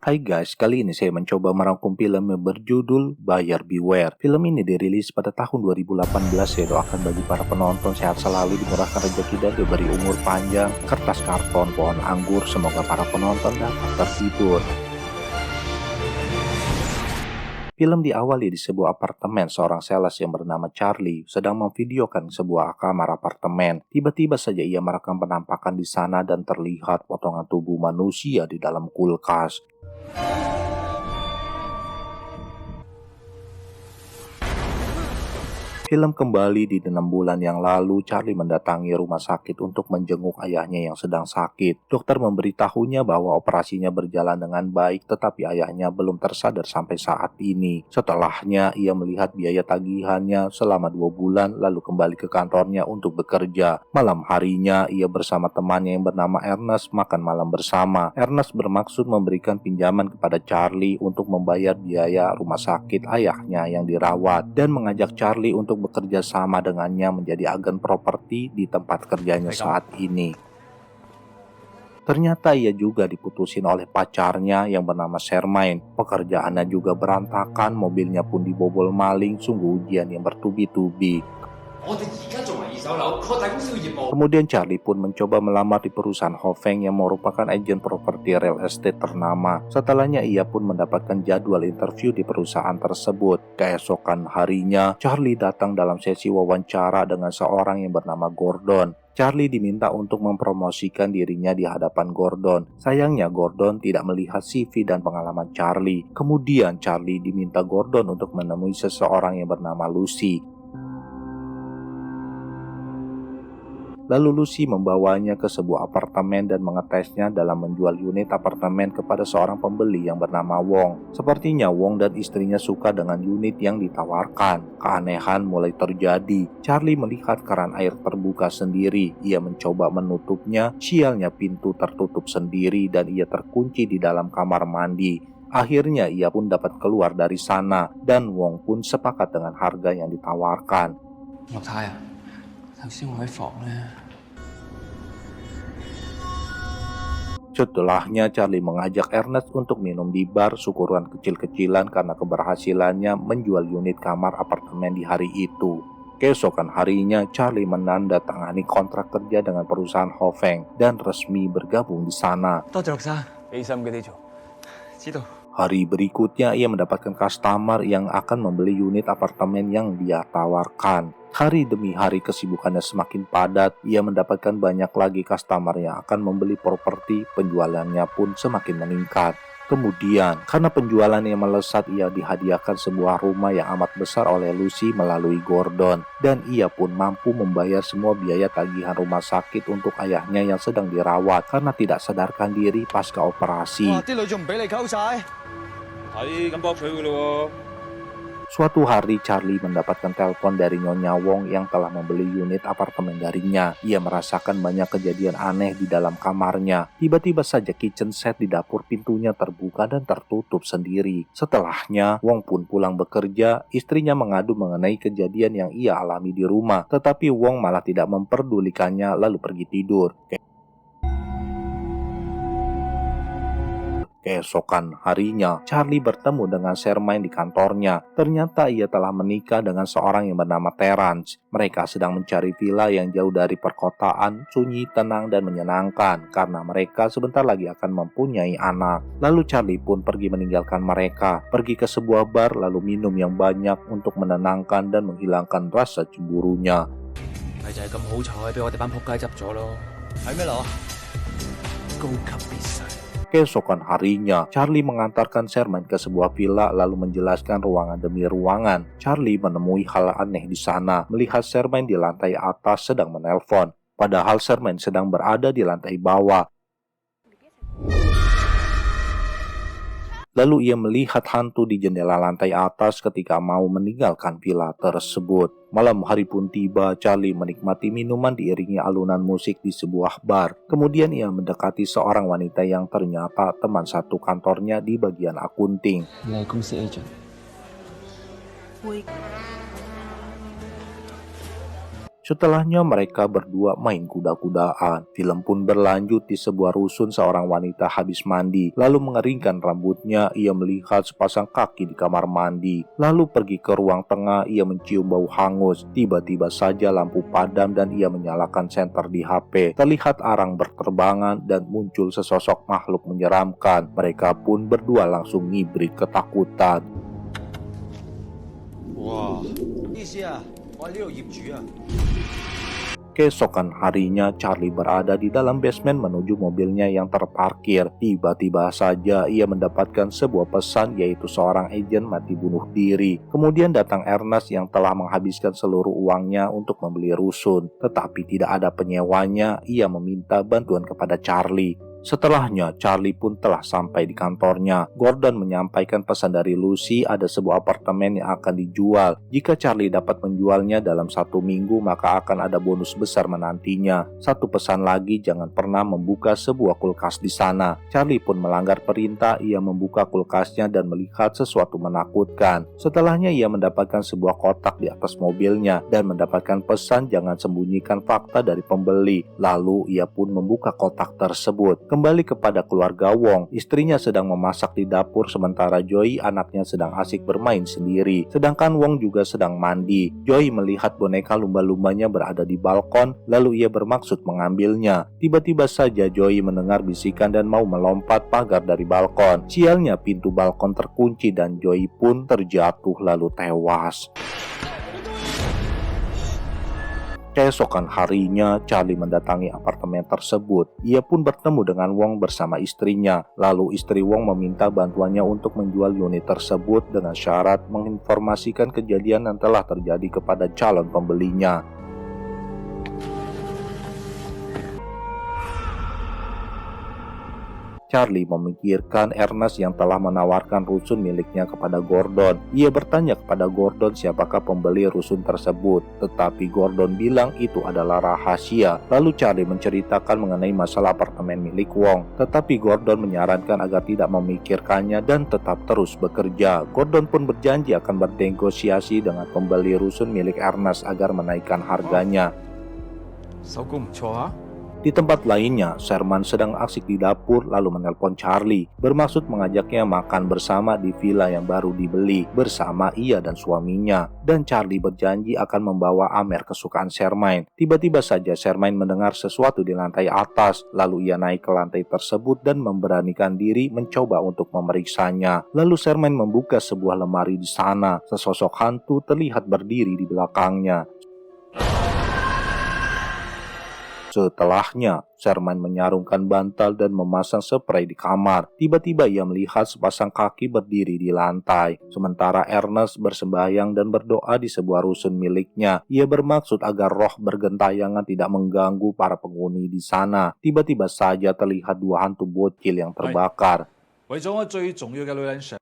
Hai guys, kali ini saya mencoba merangkum film yang berjudul Buyer Beware. Film ini dirilis pada tahun 2018. Saya doakan bagi para penonton sehat selalu, dimurahkan rezeki dan diberi umur panjang. Kertas karton, pohon anggur, semoga para penonton dapat terhibur. Film diawali di sebuah apartemen. Seorang sales yang bernama Charlie sedang memvideokan sebuah kamar apartemen. Tiba-tiba saja ia merekam penampakan di sana dan terlihat potongan tubuh manusia di dalam kulkas. Film kembali di 6 bulan yang lalu. Charlie mendatangi rumah sakit untuk menjenguk ayahnya yang sedang sakit. Dokter memberitahunya bahwa operasinya berjalan dengan baik, tetapi ayahnya belum tersadar sampai saat ini. Setelahnya, ia melihat biaya tagihannya selama 2 bulan, lalu kembali ke kantornya untuk bekerja. Malam harinya, ia bersama temannya yang bernama Ernest makan malam bersama. Ernest bermaksud memberikan pinjaman kepada Charlie untuk membayar biaya rumah sakit ayahnya yang dirawat, dan mengajak Charlie untuk bekerja sama dengannya menjadi agen properti di tempat kerjanya saat ini. Ternyata ia juga diputusin oleh pacarnya yang bernama Shermaine. Pekerjaannya juga berantakan, mobilnya pun dibobol maling, sungguh ujian yang bertubi-tubi. Kemudian Charlie pun mencoba melamar di perusahaan Hofeng yang merupakan agen properti real estate ternama. Setelahnya ia pun mendapatkan jadwal interview di perusahaan tersebut. Keesokan harinya, Charlie datang dalam sesi wawancara dengan seorang yang bernama Gordon. Charlie diminta untuk mempromosikan dirinya di hadapan Gordon. Sayangnya Gordon tidak melihat CV dan pengalaman Charlie. Kemudian Charlie diminta Gordon untuk menemui seseorang yang bernama Lucy. Lalu Lucy membawanya ke sebuah apartemen dan mengetesnya dalam menjual unit apartemen kepada seorang pembeli yang bernama Wong. Sepertinya Wong dan istrinya suka dengan unit yang ditawarkan. Keanehan mulai terjadi. Charlie melihat keran air terbuka sendiri. Ia mencoba menutupnya. Sialnya pintu tertutup sendiri dan ia terkunci di dalam kamar mandi. Akhirnya ia pun dapat keluar dari sana dan Wong pun sepakat dengan harga yang ditawarkan. Setelahnya Charlie mengajak Ernest untuk minum di bar, syukuran kecil-kecilan karena keberhasilannya menjual unit kamar apartemen di hari itu. Keesokan harinya Charlie menandatangani kontrak kerja dengan perusahaan Hofeng dan resmi bergabung di sana. Hari berikutnya ia mendapatkan customer yang akan membeli unit apartemen yang dia tawarkan. Hari demi hari kesibukannya semakin padat. Ia mendapatkan banyak lagi customer yang akan membeli properti. Penjualannya pun semakin meningkat. Kemudian, karena penjualannya melesat, ia dihadiahkan sebuah rumah yang amat besar oleh Lucy melalui Gordon. Dan ia pun mampu membayar semua biaya tagihan rumah sakit untuk ayahnya yang sedang dirawat karena tidak sadarkan diri pasca operasi. Suatu hari Charlie mendapatkan telepon dari Nyonya Wong yang telah membeli unit apartemen darinya. Ia merasakan banyak kejadian aneh di dalam kamarnya. Tiba-tiba saja kitchen set di dapur pintunya terbuka dan tertutup sendiri. Setelahnya, Wong pun pulang bekerja. Istrinya mengadu mengenai kejadian yang ia alami di rumah. Tetapi Wong malah tidak memperdulikannya lalu pergi tidur. Keesokan harinya, Charlie bertemu dengan Shermaine di kantornya. Ternyata ia telah menikah dengan seorang yang bernama Terence. Mereka sedang mencari villa yang jauh dari perkotaan, sunyi, tenang, dan menyenangkan karena mereka sebentar lagi akan mempunyai anak. Lalu Charlie pun pergi meninggalkan mereka, pergi ke sebuah bar lalu minum yang banyak untuk menenangkan dan menghilangkan rasa cemburunya. Keesokan harinya, Charlie mengantarkan Shermaine ke sebuah villa lalu menjelaskan ruangan demi ruangan. Charlie menemui hal aneh di sana, melihat Shermaine di lantai atas sedang menelpon, padahal Shermaine sedang berada di lantai bawah. Lalu ia melihat hantu di jendela lantai atas ketika mau meninggalkan villa tersebut. Malam hari pun tiba. Charlie menikmati minuman diiringi alunan musik di sebuah bar. Kemudian ia mendekati seorang wanita yang ternyata teman satu kantornya di bagian akunting. Setelahnya mereka berdua main kuda-kudaan. Film pun berlanjut di sebuah rusun seorang wanita habis mandi. Lalu mengeringkan rambutnya, ia melihat sepasang kaki di kamar mandi. Lalu pergi ke ruang tengah, ia mencium bau hangus. Tiba-tiba saja lampu padam dan ia menyalakan senter di HP. Terlihat arang berterbangan dan muncul sesosok makhluk menyeramkan. Mereka pun berdua langsung ngibrit ketakutan. Wah, isi ya, wali ya. Keesokan harinya, Charlie berada di dalam basement menuju mobilnya yang terparkir. Tiba-tiba saja ia mendapatkan sebuah pesan, yaitu seorang agen mati bunuh diri. Kemudian datang Ernest yang telah menghabiskan seluruh uangnya untuk membeli rusun. Tetapi tidak ada penyewanya, ia meminta bantuan kepada Charlie. Setelahnya, Charlie pun telah sampai di kantornya. Gordon menyampaikan pesan dari Lucy, ada sebuah apartemen yang akan dijual. Jika Charlie dapat menjualnya dalam 1 minggu, maka akan ada bonus besar menantinya. Satu pesan lagi, jangan pernah membuka sebuah kulkas di sana. Charlie pun melanggar perintah, ia membuka kulkasnya dan melihat sesuatu menakutkan. Setelahnya ia mendapatkan sebuah kotak di atas mobilnya dan mendapatkan pesan jangan sembunyikan fakta dari pembeli. Lalu ia pun membuka kotak tersebut. Kembali kepada keluarga Wong, istrinya sedang memasak di dapur sementara Joey anaknya sedang asik bermain sendiri. Sedangkan Wong juga sedang mandi. Joey melihat boneka lumba-lumbanya berada di balkon, lalu ia bermaksud mengambilnya. Tiba-tiba saja Joey mendengar bisikan dan mau melompat pagar dari balkon. Sialnya pintu balkon terkunci dan Joey pun terjatuh lalu tewas. Keesokan harinya, Charlie mendatangi apartemen tersebut. Ia pun bertemu dengan Wong bersama istrinya. Lalu istri Wong meminta bantuannya untuk menjual unit tersebut dengan syarat menginformasikan kejadian yang telah terjadi kepada calon pembelinya. Charlie memikirkan Ernest yang telah menawarkan rusun miliknya kepada Gordon. Ia bertanya kepada Gordon siapakah pembeli rusun tersebut, tetapi Gordon bilang itu adalah rahasia. Lalu Charlie menceritakan mengenai masalah apartemen milik Wong, tetapi Gordon menyarankan agar tidak memikirkannya dan tetap terus bekerja. Gordon pun berjanji akan bernegosiasi dengan pembeli rusun milik Ernest agar menaikkan harganya. Di tempat lainnya, Sherman sedang asik di dapur lalu menelpon Charlie, bermaksud mengajaknya makan bersama di villa yang baru dibeli bersama ia dan suaminya. Dan Charlie berjanji akan membawa Amer kesukaan Sherman. Tiba-tiba saja Sherman mendengar sesuatu di lantai atas, lalu ia naik ke lantai tersebut dan memberanikan diri mencoba untuk memeriksanya. Lalu Sherman membuka sebuah lemari di sana. Sesosok hantu terlihat berdiri di belakangnya. Setelahnya, Sherman menyarungkan bantal dan memasang spray di kamar. Tiba-tiba ia melihat sepasang kaki berdiri di lantai. Sementara Ernest bersembahyang dan berdoa di sebuah rusun miliknya. Ia bermaksud agar roh bergentayangan tidak mengganggu para penghuni di sana. Tiba-tiba saja terlihat 2 hantu bocil yang terbakar.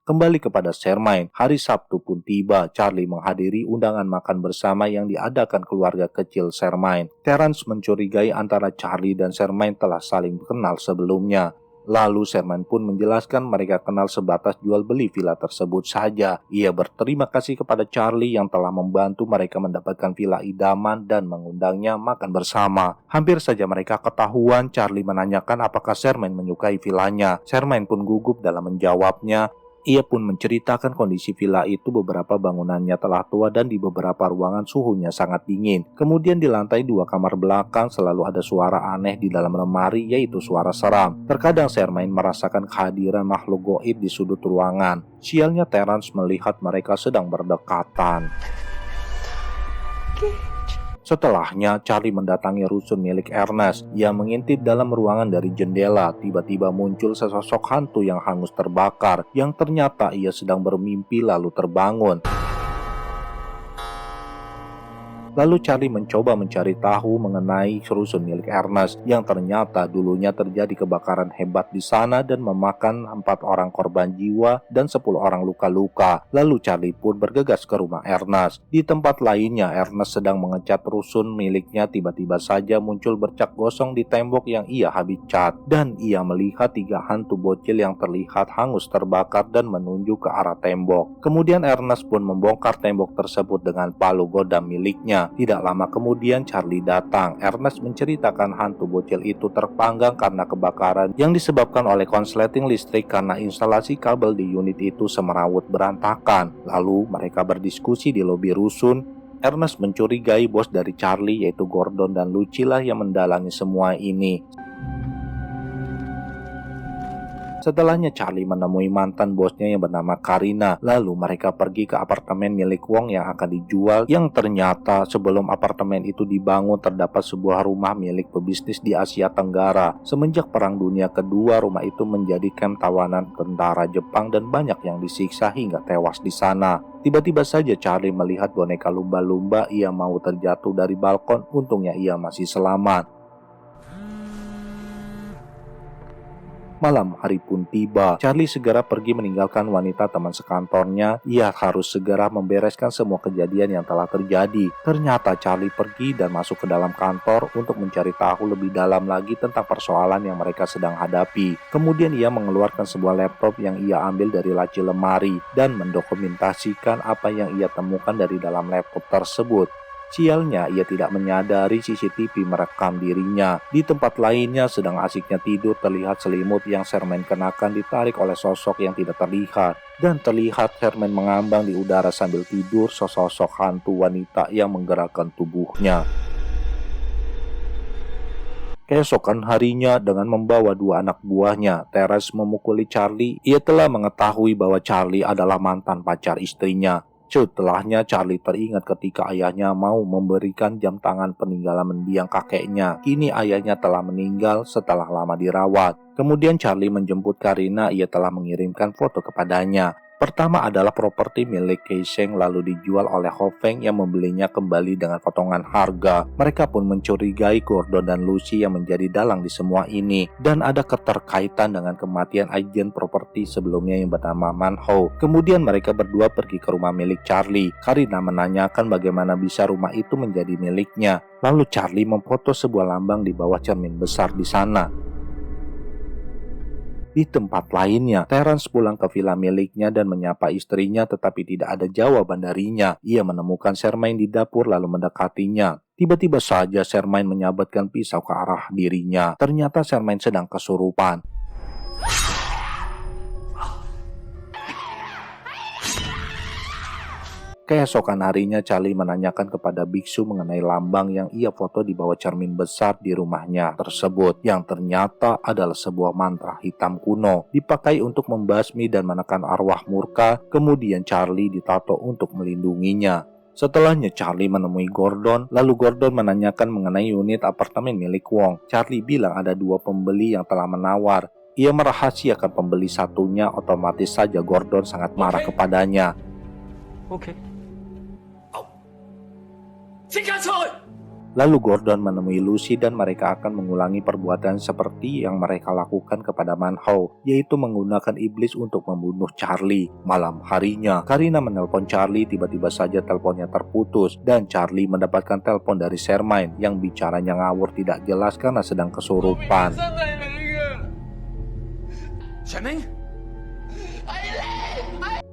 Kembali kepada Sherman, hari Sabtu pun tiba. Charlie menghadiri undangan makan bersama yang diadakan keluarga kecil Sherman. Terence mencurigai antara Charlie dan Sherman telah saling kenal sebelumnya. Lalu Sherman pun menjelaskan mereka kenal sebatas jual beli villa tersebut saja. Ia berterima kasih kepada Charlie yang telah membantu mereka mendapatkan villa idaman dan mengundangnya makan bersama. Hampir saja mereka ketahuan, Charlie menanyakan apakah Sherman menyukai villanya. Sherman pun gugup dalam menjawabnya. Ia pun menceritakan kondisi villa itu beberapa bangunannya telah tua dan di beberapa ruangan suhunya sangat dingin. Kemudian di lantai 2 kamar belakang selalu ada suara aneh di dalam lemari, yaitu suara seram. Terkadang Sherman merasakan kehadiran makhluk goib di sudut ruangan. Sialnya Terence melihat mereka sedang berdekatan. Setelahnya, Charlie mendatangi rusun milik Ernest. Ia mengintip dalam ruangan dari jendela. Tiba-tiba muncul sesosok hantu yang hangus terbakar, yang ternyata ia sedang bermimpi lalu terbangun. Lalu Charlie mencoba mencari tahu mengenai rusun milik Ernest yang ternyata dulunya terjadi kebakaran hebat di sana dan memakan 4 orang korban jiwa dan 10 orang luka-luka. Lalu Charlie pun bergegas ke rumah Ernest. Di tempat lainnya, Ernest sedang mengecat rusun miliknya. Tiba-tiba saja muncul bercak gosong di tembok yang ia habis cat, dan ia melihat 3 hantu bocil yang terlihat hangus terbakar dan menunjuk ke arah tembok. Kemudian Ernest pun membongkar tembok tersebut dengan palu godam miliknya. istrinya. Tidak lama kemudian Charlie datang. Ernest menceritakan hantu bocil itu terpanggang karena kebakaran yang disebabkan oleh konsleting listrik karena instalasi kabel di unit itu semerawut berantakan. Lalu mereka berdiskusi di lobi rusun. Ernest mencurigai bos dari Charlie yaitu Gordon dan Lucy lah yang mendalangi semua ini. Setelahnya Charlie menemui mantan bosnya yang bernama Karina. Lalu mereka pergi ke apartemen milik Wong yang akan dijual, yang ternyata sebelum apartemen itu dibangun terdapat sebuah rumah milik pebisnis di Asia Tenggara. Semenjak Perang Dunia Kedua, rumah itu menjadi kamp tawanan tentara Jepang dan banyak yang disiksa hingga tewas di sana. Tiba-tiba saja Charlie melihat boneka lumba-lumba. Ia mau terjatuh dari balkon, untungnya ia masih selamat. Malam hari pun tiba. Charlie segera pergi meninggalkan wanita teman sekantornya. Ia harus segera membereskan semua kejadian yang telah terjadi. Ternyata Charlie pergi dan masuk ke dalam kantor untuk mencari tahu lebih dalam lagi tentang persoalan yang mereka sedang hadapi. Kemudian ia mengeluarkan sebuah laptop yang ia ambil dari laci lemari dan mendokumentasikan apa yang ia temukan dari dalam laptop tersebut. Sialnya, ia tidak menyadari CCTV merekam dirinya. Di tempat lainnya, sedang asiknya tidur, terlihat selimut yang Sherman kenakan ditarik oleh sosok yang tidak terlihat. Dan terlihat Sherman mengambang di udara sambil tidur, sesosok hantu wanita yang menggerakkan tubuhnya. Keesokan harinya, dengan membawa dua anak buahnya, Terence memukuli Charlie. Ia telah mengetahui bahwa Charlie adalah mantan pacar istrinya. Setelahnya Charlie teringat ketika ayahnya mau memberikan jam tangan peninggalan mendiang kakeknya. Kini ayahnya telah meninggal setelah lama dirawat. Kemudian Charlie menjemput Karina. Ia telah mengirimkan foto kepadanya. Pertama adalah properti milik Keisheng lalu dijual oleh Hofeng yang membelinya kembali dengan potongan harga. Mereka pun mencurigai Gordon dan Lucy yang menjadi dalang di semua ini. Dan ada keterkaitan dengan kematian agen properti sebelumnya yang bernama Manho. Kemudian mereka berdua pergi ke rumah milik Charlie. Karina menanyakan bagaimana bisa rumah itu menjadi miliknya. Lalu Charlie memfoto sebuah lambang di bawah cermin besar di sana. Di tempat lainnya, Terence pulang ke villa miliknya dan menyapa istrinya tetapi tidak ada jawaban darinya. Ia menemukan Sherman di dapur lalu mendekatinya. Tiba-tiba saja Sherman menyabetkan pisau ke arah dirinya. Ternyata Sherman sedang kesurupan. Keesokan harinya Charlie menanyakan kepada biksu mengenai lambang yang ia foto di bawah cermin besar di rumahnya tersebut, yang ternyata adalah sebuah mantra hitam kuno dipakai untuk membasmi dan menekan arwah murka. Kemudian Charlie ditato untuk melindunginya. Setelahnya Charlie menemui Gordon, lalu Gordon menanyakan mengenai unit apartemen milik Wong. Charlie bilang ada dua pembeli yang telah menawar. Ia merahasiakan pembeli satunya, otomatis saja Gordon sangat marah kepadanya. OK。 Lalu Gordon menemui Lucy dan mereka akan mengulangi perbuatan seperti yang mereka lakukan kepada Manho, yaitu menggunakan iblis untuk membunuh Charlie. Malam harinya, Karina menelpon Charlie, tiba-tiba saja teleponnya terputus dan Charlie mendapatkan telepon dari Sherman yang bicaranya ngawur tidak jelas karena sedang kesurupan.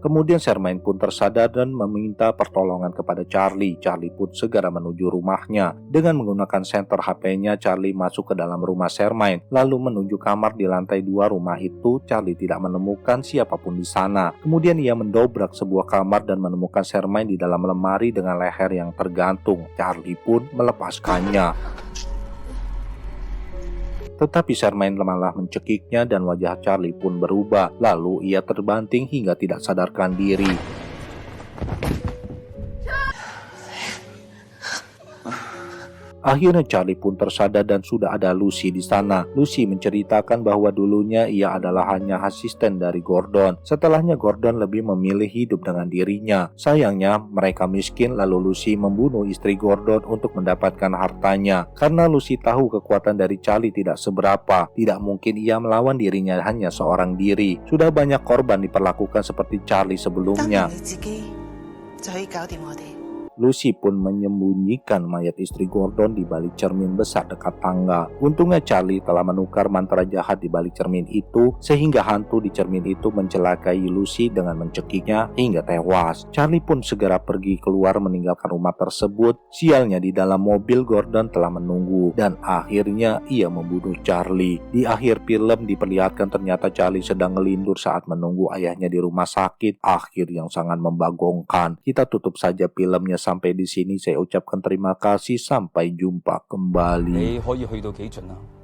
Kemudian Sherman pun tersadar dan meminta pertolongan kepada Charlie. Charlie pun segera menuju rumahnya. Dengan menggunakan senter HP-nya, Charlie masuk ke dalam rumah Sherman, lalu menuju kamar di lantai 2 rumah itu. Charlie tidak menemukan siapapun di sana. Kemudian ia mendobrak sebuah kamar dan menemukan Sherman di dalam lemari dengan leher yang tergantung. Charlie pun melepaskannya. Tetapi Sherman malah mencekiknya dan wajah Charlie pun berubah. Lalu ia terbanting hingga tidak sadarkan diri. Akhirnya Charlie pun tersadar dan sudah ada Lucy di sana. Lucy menceritakan bahwa dulunya ia adalah hanya asisten dari Gordon. Setelahnya Gordon lebih memilih hidup dengan dirinya. Sayangnya mereka miskin, lalu Lucy membunuh istri Gordon untuk mendapatkan hartanya. Karena Lucy tahu kekuatan dari Charlie tidak seberapa, tidak mungkin ia melawan dirinya hanya seorang diri. Sudah banyak korban diperlakukan seperti Charlie sebelumnya. Lucy pun menyembunyikan mayat istri Gordon di balik cermin besar dekat tangga. Untungnya Charlie telah menukar mantra jahat di balik cermin itu, sehingga hantu di cermin itu mencelakai Lucy dengan mencekiknya hingga tewas. Charlie pun segera pergi keluar meninggalkan rumah tersebut. Sialnya di dalam mobil Gordon telah menunggu, dan akhirnya ia membunuh Charlie. Di akhir film diperlihatkan ternyata Charlie sedang ngelindur saat menunggu ayahnya di rumah sakit. Akhir yang sangat membagongkan. Kita tutup saja filmnya sampai di sini. Saya ucapkan terima kasih. Sampai jumpa kembali. 你可以去到幾盡啊？